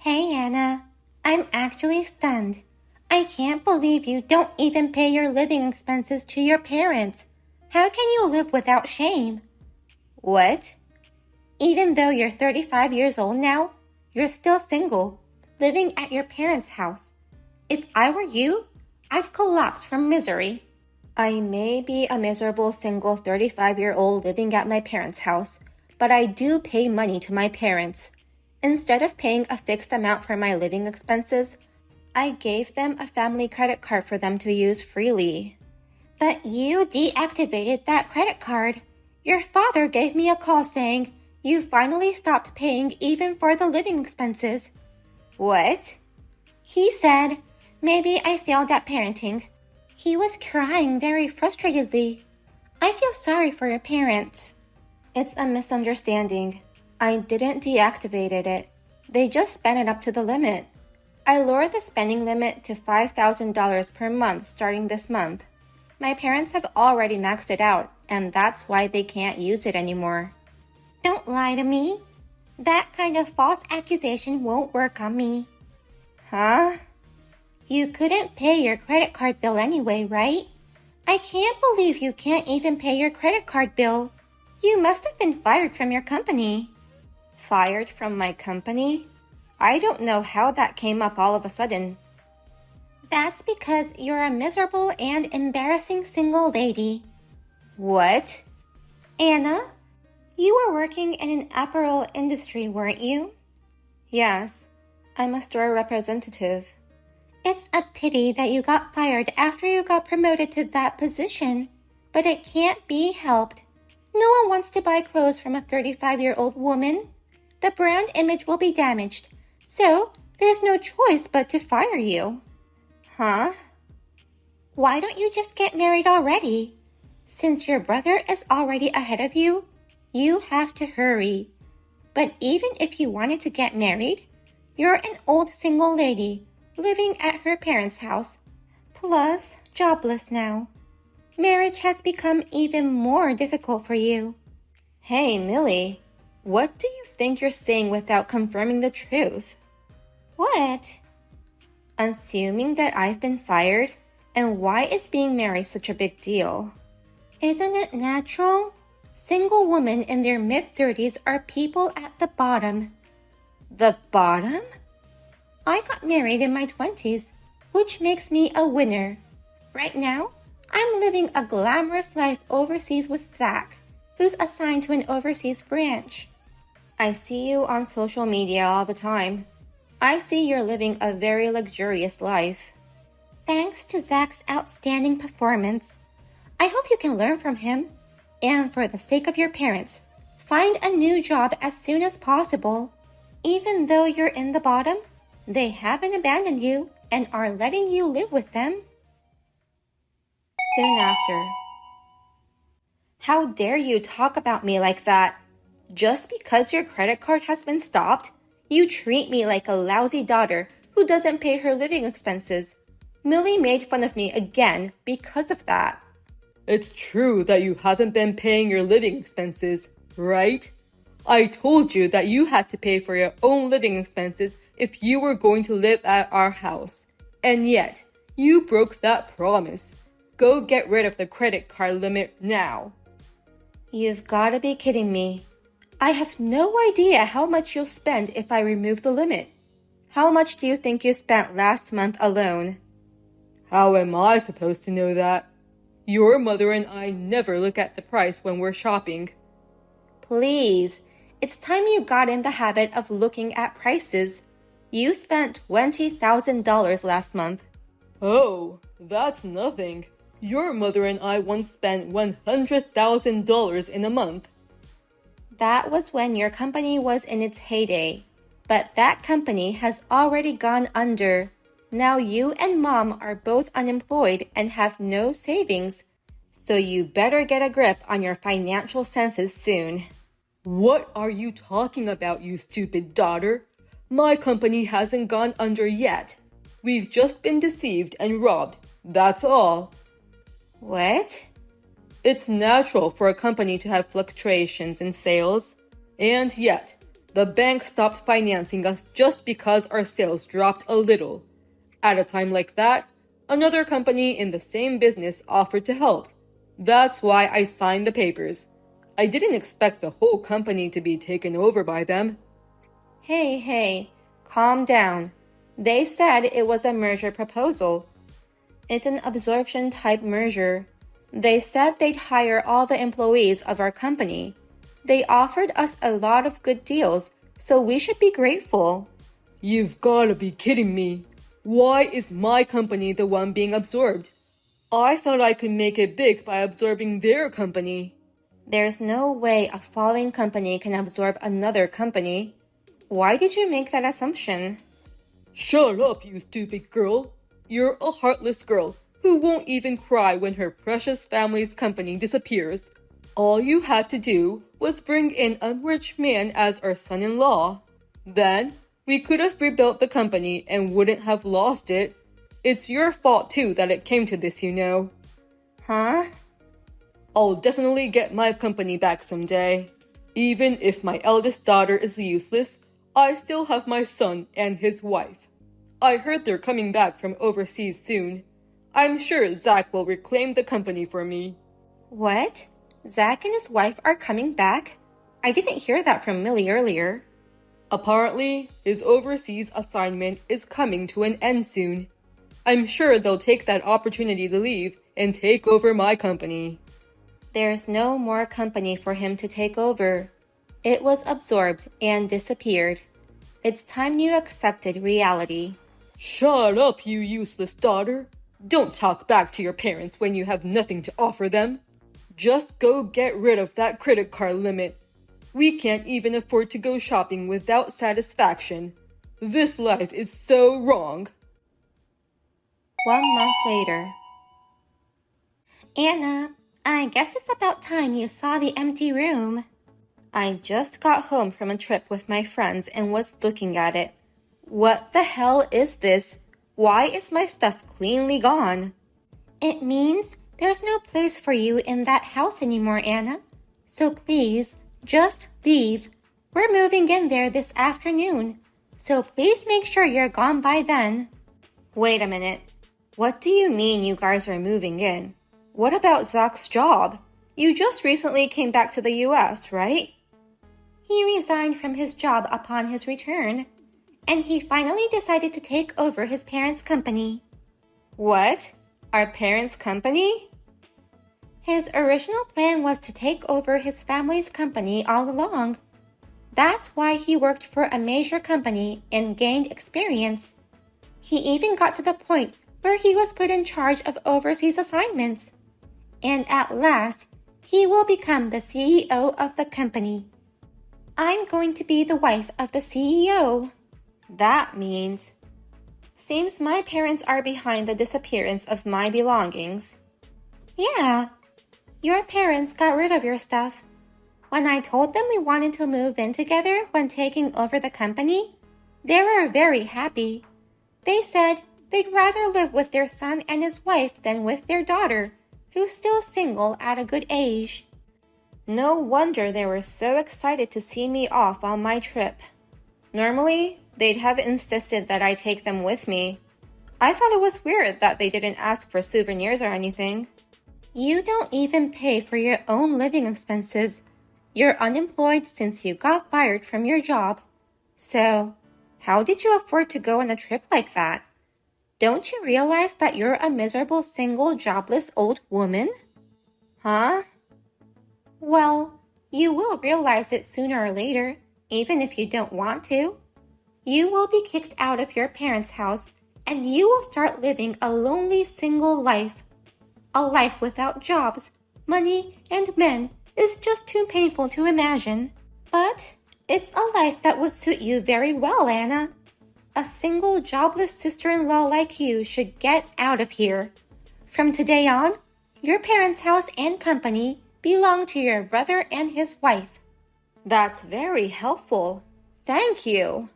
Hey, Anna. I'm actually stunned. I can't believe you don't even pay your living expenses to your parents. How can you live without shame? What? Even though you're 35 years old now, you're still single, living at your parents' house. If I were you, I'd collapse from misery. I may be a miserable single 35-year-old living at my parents' house, but I do pay money to my parents. Instead of paying a fixed amount for my living expenses, I gave them a family credit card for them to use freely. But you deactivated that credit card. Your father gave me a call saying you finally stopped paying even for the living expenses. What? He said, maybe I failed at parenting. He was crying very frustratedly. I feel sorry for your parents. It's a misunderstanding. I didn't deactivate it. They just spent it up to the limit. I lowered the spending limit to $5,000 per month starting this month. My parents have already maxed it out, and that's why they can't use it anymore. Don't lie to me. That kind of false accusation won't work on me. Huh? You couldn't pay your credit card bill anyway, right? I can't believe you can't even pay your credit card bill. You must have been fired from your company. Fired from my company? I don't know how that came up all of a sudden. That's because you're a miserable and embarrassing single lady. What? Anna, you were working in an apparel industry, weren't you? Yes, I'm a store representative. It's a pity that you got fired after you got promoted to that position, but it can't be helped. No one wants to buy clothes from a 35-year-old woman. The brand image will be damaged, so there's no choice but to fire you. Huh? Why don't you just get married already? Since your brother is already ahead of you, you have to hurry. But even if you wanted to get married, you're an old single lady living at her parents' house, plus jobless now. Marriage has become even more difficult for you. Hey, Millie, what do you think you're saying without confirming the truth? What? Assuming that I've been fired, and why is being married such a big deal? Isn't it natural? Single women in their mid-30s are people at the bottom. The bottom? I got married in my 20s, which makes me a winner. Right now, I'm living a glamorous life overseas with Zach, who's assigned to an overseas branch. I see you on social media all the time. I see you're living a very luxurious life. Thanks to Zach's outstanding performance. I hope you can learn from him. And for the sake of your parents, find a new job as soon as possible. Even though you're in the bottom, they haven't abandoned you and are letting you live with them. Soon after. How dare you talk about me like that? Just because your credit card has been stopped, you treat me like a lousy daughter who doesn't pay her living expenses. Millie made fun of me again because of that. It's true that you haven't been paying your living expenses, right? I told you that you had to pay for your own living expenses if you were going to live at our house. And yet, you broke that promise. Go get rid of the credit card limit now. You've got to be kidding me. I have no idea how much you'll spend if I remove the limit. How much do you think you spent last month alone? How am I supposed to know that? Your mother and I never look at the price when we're shopping. Please, it's time you got in the habit of looking at prices. You spent $20,000 last month. Oh, that's nothing. Your mother and I once spent $100,000 in a month. That was when your company was in its heyday. But that company has already gone under. Now you and Mom are both unemployed and have no savings. So you better get a grip on your financial senses soon. What are you talking about, you stupid daughter? My company hasn't gone under yet. We've just been deceived and robbed. That's all. What? It's natural for a company to have fluctuations in sales. And yet, The bank stopped financing us just because our sales dropped a little. At a time like that, another company in the same business offered to help. That's why I signed the papers. I didn't expect the whole company to be taken over by them. Hey, calm down. They said it was a merger proposal. It's an absorption type merger. They said they'd hire all the employees of our company. They offered us a lot of good deals, so we should be grateful. You've gotta be kidding me. Why is my company the one being absorbed? I thought I could make it big by absorbing their company. There's no way a falling company can absorb another company. Why did you make that assumption? Shut up, you stupid girl. You're a heartless girl who won't even cry when her precious family's company disappears. All you had to do was bring in a rich man as our son-in-law. Then, we could have rebuilt the company and wouldn't have lost it. It's your fault too that it came to this, you know. Huh? I'll definitely get my company back someday. Even if my eldest daughter is useless, I still have my son and his wife. I heard they're coming back from overseas soon. I'm sure Zach will reclaim the company for me. What? Zach and his wife are coming back? I didn't hear that from Millie earlier. Apparently, his overseas assignment is coming to an end soon. I'm sure they'll take that opportunity to leave and take over my company. There's no more company for him to take over. It was absorbed and disappeared. It's time you accepted reality. Shut up, you useless daughter. Don't talk back to your parents when you have nothing to offer them. Just go get rid of that credit card limit. We can't even afford to go shopping without satisfaction. This life is so wrong. 1 month later. Anna, I guess it's about time you saw the empty room. I just got home from a trip with my friends and was looking at it. What the hell is this? Why is my stuff cleanly gone? It means there's no place for you in that house anymore, Anna. So please, just leave. We're moving in there this afternoon. So please make sure you're gone by then. Wait a minute. What do you mean you guys are moving in? What about Zach's job? You just recently came back to the US, right? He resigned from his job upon his return, and he finally decided to take over his parents' company. What? Our parents' company? His original plan was to take over his family's company all along. That's why he worked for a major company and gained experience. He even got to the point where he was put in charge of overseas assignments. And at last, he will become the CEO of the company. I'm going to be the wife of the CEO. That means... Seems my parents are behind the disappearance of my belongings. Yeah, your parents got rid of your stuff. When I told them we wanted to move in together when taking over the company, they were very happy. They said they'd rather live with their son and his wife than with their daughter, who's still single at a good age. No wonder they were so excited to see me off on my trip. Normally, they'd have insisted that I take them with me. I thought it was weird that they didn't ask for souvenirs or anything. You don't even pay for your own living expenses. You're unemployed since you got fired from your job. So, how did you afford to go on a trip like that? Don't you realize that you're a miserable, single, jobless old woman? Huh? Well, you will realize it sooner or later, even if you don't want to. You will be kicked out of your parents' house, and you will start living a lonely, single life. A life without jobs, money, and men is just too painful to imagine. But it's a life that would suit you very well, Anna. A single, jobless sister-in-law like you should get out of here. From today on, your parents' house and company belong to your brother and his wife. That's very helpful. Thank you.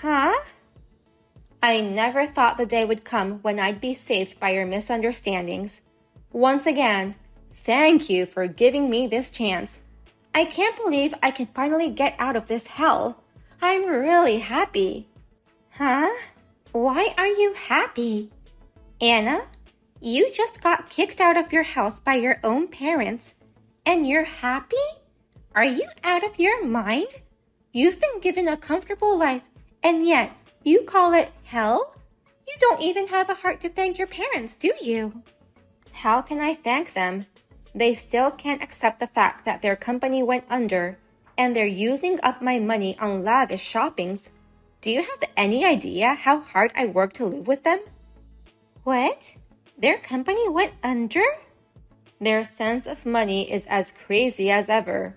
Huh? I never thought the day would come when I'd be saved by your misunderstandings. Once again, thank you for giving me this chance. I can't believe I can finally get out of this hell. I'm really happy. Huh? Why are you happy? Anna, you just got kicked out of your house by your own parents, and you're happy? Are you out of your mind? You've been given a comfortable life, and yet you call it hell? You don't even have a heart to thank your parents, do you? How can I thank them? They still can't accept the fact that their company went under, and they're using up my money on lavish shoppings. Do you have any idea how hard I work to live with them? What? Their company went under? Their sense of money is as crazy as ever.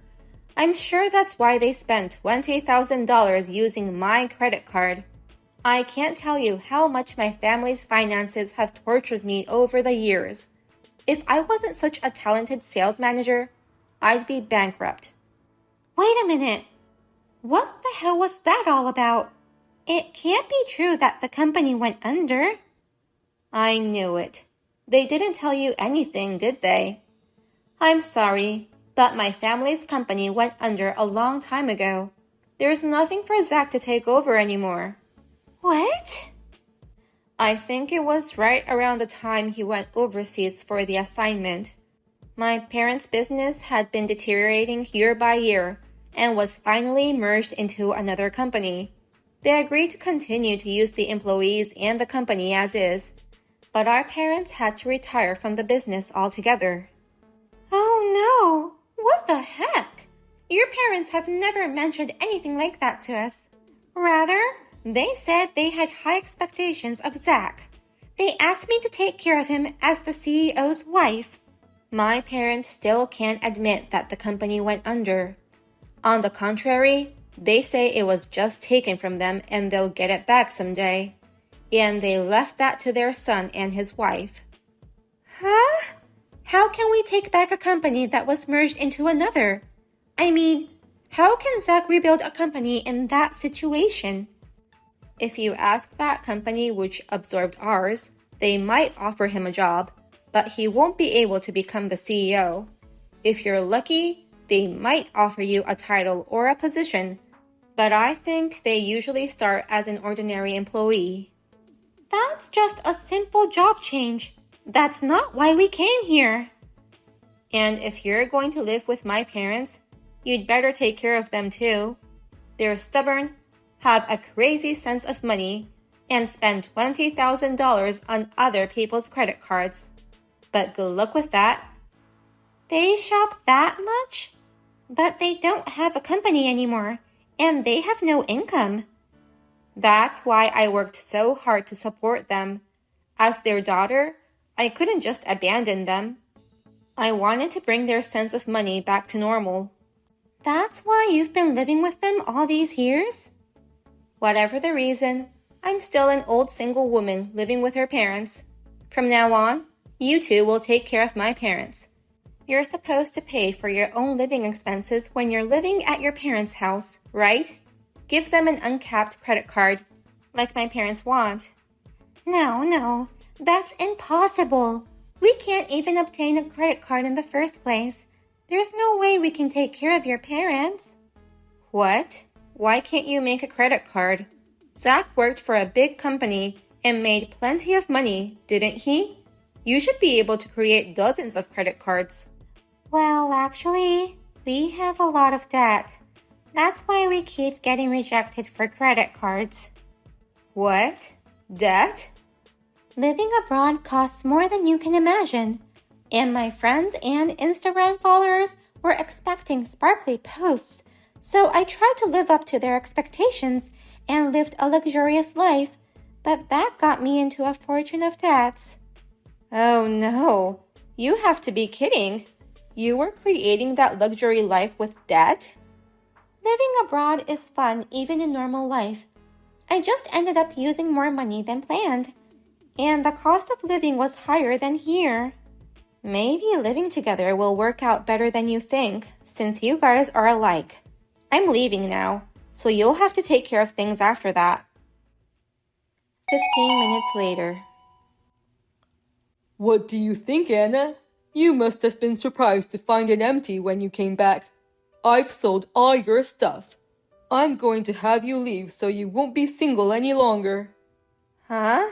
I'm sure that's why they spent $20,000 using my credit card. I can't tell you how much my family's finances have tortured me over the years. If I wasn't such a talented sales manager, I'd be bankrupt. Wait a minute. What the hell was that all about? It can't be true that the company went under. I knew it. They didn't tell you anything, did they? I'm sorry, but my family's company went under a long time ago. There's nothing for Zach to take over anymore. What? I think it was right around the time he went overseas for the assignment. My parents' business had been deteriorating year by year and was finally merged into another company. They agreed to continue to use the employees and the company as is, but our parents had to retire from the business altogether. Oh no! What the heck? Your parents have never mentioned anything like that to us. Rather, they said they had high expectations of Zach. They asked me to take care of him as the CEO's wife. My parents still can't admit that the company went under. On the contrary, they say it was just taken from them and they'll get it back someday. And they left that to their son and his wife. Huh? How can we take back a company that was merged into another? I mean, how can Zach rebuild a company in that situation? If you ask that company which absorbed ours, they might offer him a job, but he won't be able to become the CEO. If you're lucky, they might offer you a title or a position, but I think they usually start as an ordinary employee. That's just a simple job change. That's not why we came here. And if you're going to live with my parents, you'd better take care of them too. They're stubborn, have a crazy sense of money, and spend $20,000 on other people's credit cards. But good luck with that. They shop that much? But they don't have a company anymore, and they have no income. That's why I worked so hard to support them. As their daughter, I couldn't just abandon them. I wanted to bring their sense of money back to normal. That's why you've been living with them all these years? Whatever the reason, I'm still an old single woman living with her parents. From now on, you two will take care of my parents. You're supposed to pay for your own living expenses when you're living at your parents' house, right? Give them an uncapped credit card, like my parents want. No, that's impossible. We can't even obtain a credit card in the first place. There's no way we can take care of your parents. What? Why can't you make a credit card? Zach worked for a big company and made plenty of money, didn't he? You should be able to create dozens of credit cards. Well, actually, we have a lot of debt. That's why we keep getting rejected for credit cards. What? Debt? Living abroad costs more than you can imagine. And my friends and Instagram followers were expecting sparkly posts, so I tried to live up to their expectations and lived a luxurious life, but that got me into a fortune of debts. Oh no, you have to be kidding. You were creating that luxury life with debt? Living abroad is fun even in normal life. I just ended up using more money than planned, and the cost of living was higher than here. Maybe living together will work out better than you think, since you guys are alike. I'm leaving now, so you'll have to take care of things after that. 15 minutes later. What do you think, Anna? You must have been surprised to find it empty when you came back. I've sold all your stuff. I'm going to have you leave so you won't be single any longer. Huh?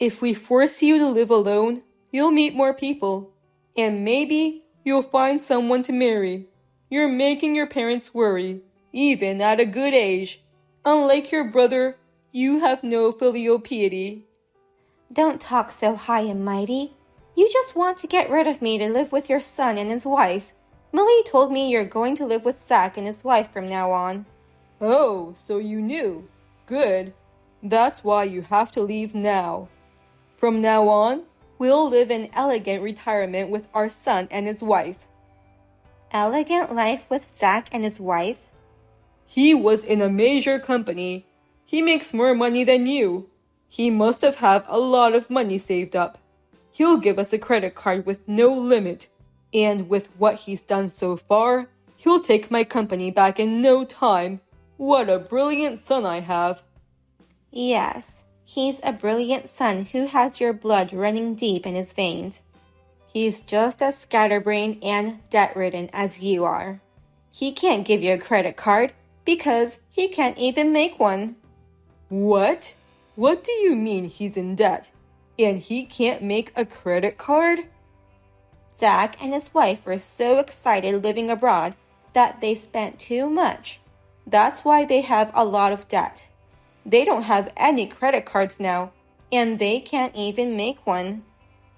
If we force you to live alone, you'll meet more people. And maybe you'll find someone to marry. You're making your parents worry, even at a good age. Unlike your brother, you have no filial piety. Don't talk so high and mighty. You just want to get rid of me to live with your son and his wife. Millie told me you're going to live with Zach and his wife from now on. Oh, so you knew. Good. That's why you have to leave now. From now on, we'll live in elegant retirement with our son and his wife. Elegant life with Zach and his wife? He was in a major company. He makes more money than you. He must have had a lot of money saved up. He'll give us a credit card with no limit. And with what he's done so far, he'll take my company back in no time. What a brilliant son I have. Yes, he's a brilliant son who has your blood running deep in his veins. He's just as scatterbrained and debt-ridden as you are. He can't give you a credit card because he can't even make one. What? What do you mean he's in debt? And he can't make a credit card? Zach and his wife were so excited living abroad that they spent too much. That's why they have a lot of debt. They don't have any credit cards now, and they can't even make one.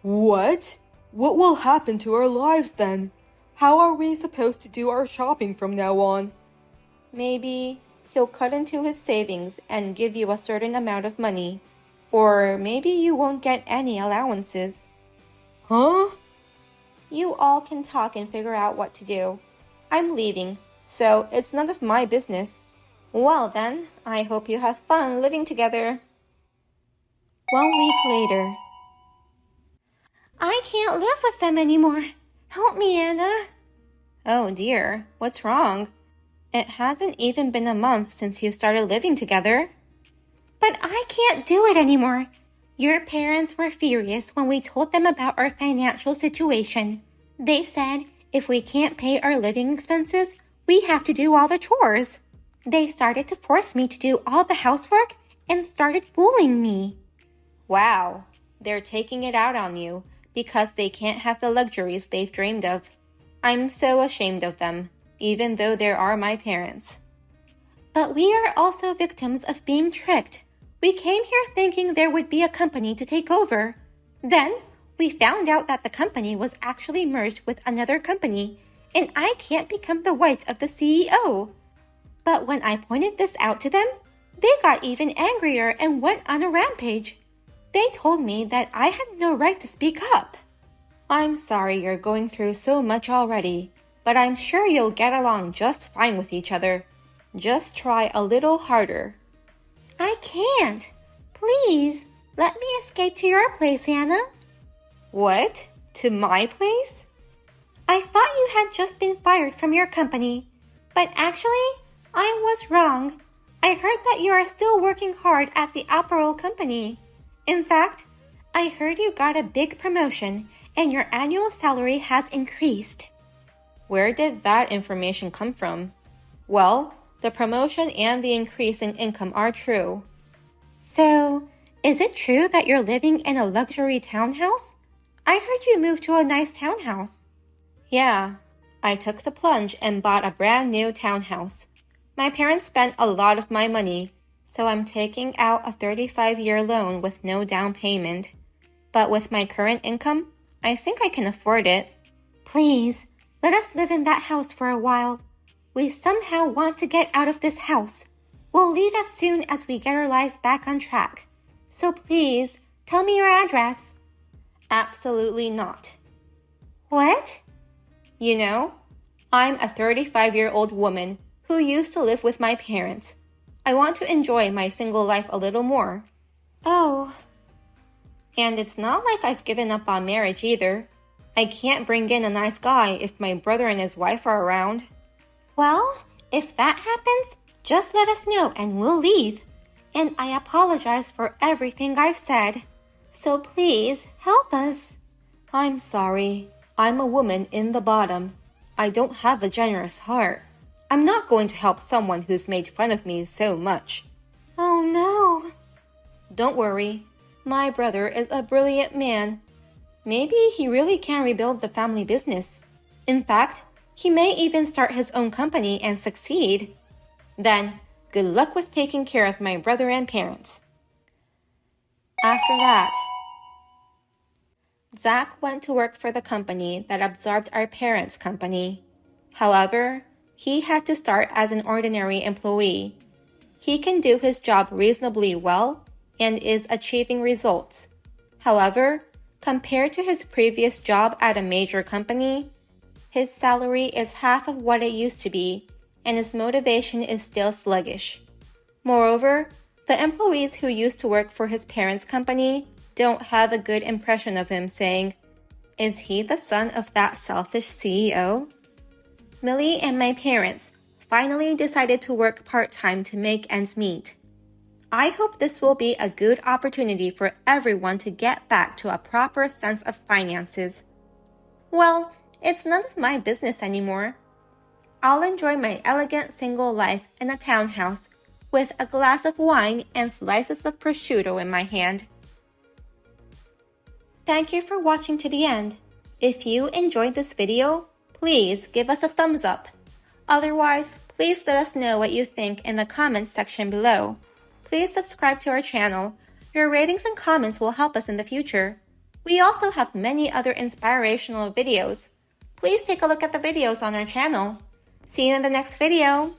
What? What will happen to our lives then? How are we supposed to do our shopping from now on? Maybe he'll cut into his savings and give you a certain amount of money. Or maybe you won't get any allowances. Huh? You all can talk and figure out what to do. I'm leaving, so it's none of my business. Well then, I hope you have fun living together. 1 week later. I can't live with them anymore. Help me, Anna. Oh dear, what's wrong? It hasn't even been a month since you started living together. But I can't do it anymore. Your parents were furious when we told them about our financial situation. They said if we can't pay our living expenses, we have to do all the chores. They started to force me to do all the housework and started bullying me. Wow, they're taking it out on you because they can't have the luxuries they've dreamed of. I'm so ashamed of them, even though they are my parents. But we are also victims of being tricked. We came here thinking there would be a company to take over. Then, we found out that the company was actually merged with another company, and I can't become the wife of the CEO. But when I pointed this out to them, they got even angrier and went on a rampage. They told me that I had no right to speak up. I'm sorry you're going through so much already, but I'm sure you'll get along just fine with each other. Just try a little harder. I can't. Please, let me escape to your place, Anna. What? To my place? I thought you had just been fired from your company, but actually, I was wrong. I heard that you are still working hard at the apparel company. In fact, I heard you got a big promotion and your annual salary has increased. Where did that information come from? Well, the promotion and the increase in income are true. So, is it true that you're living in a luxury townhouse? I heard you moved to a nice townhouse. Yeah, I took the plunge and bought a brand new townhouse. My parents spent a lot of my money, so I'm taking out a 35-year loan with no down payment. But with my current income, I think I can afford it. Please, let us live in that house for a while. We somehow want to get out of this house. We'll leave as soon as we get our lives back on track. So please, tell me your address. Absolutely not. What? You know, I'm a 35-year-old woman who used to live with my parents. I want to enjoy my single life a little more. Oh. And it's not like I've given up on marriage either. I can't bring in a nice guy if my brother and his wife are around. Well, if that happens, just let us know and we'll leave. And I apologize for everything I've said. So please, help us. I'm sorry. I'm a woman in the bottom. I don't have a generous heart. I'm not going to help someone who's made fun of me so much. Oh no. Don't worry. My brother is a brilliant man. Maybe he really can rebuild the family business. In fact, he may even start his own company and succeed. Then, good luck with taking care of my brother and parents. After that, Zach went to work for the company that absorbed our parents' company. However, he had to start as an ordinary employee. He can do his job reasonably well and is achieving results. However, compared to his previous job at a major company, his salary is half of what it used to be, and his motivation is still sluggish. Moreover, the employees who used to work for his parents' company don't have a good impression of him, saying, "Is he the son of that selfish CEO?" Millie and my parents finally decided to work part-time to make ends meet. I hope this will be a good opportunity for everyone to get back to a proper sense of finances. Well, it's none of my business anymore. I'll enjoy my elegant single life in a townhouse with a glass of wine and slices of prosciutto in my hand. Thank you for watching to the end. If you enjoyed this video, please give us a thumbs up. Otherwise, please let us know what you think in the comments section below. Please subscribe to our channel. Your ratings and comments will help us in the future. We also have many other inspirational videos. Please take a look at the videos on our channel. See you in the next video.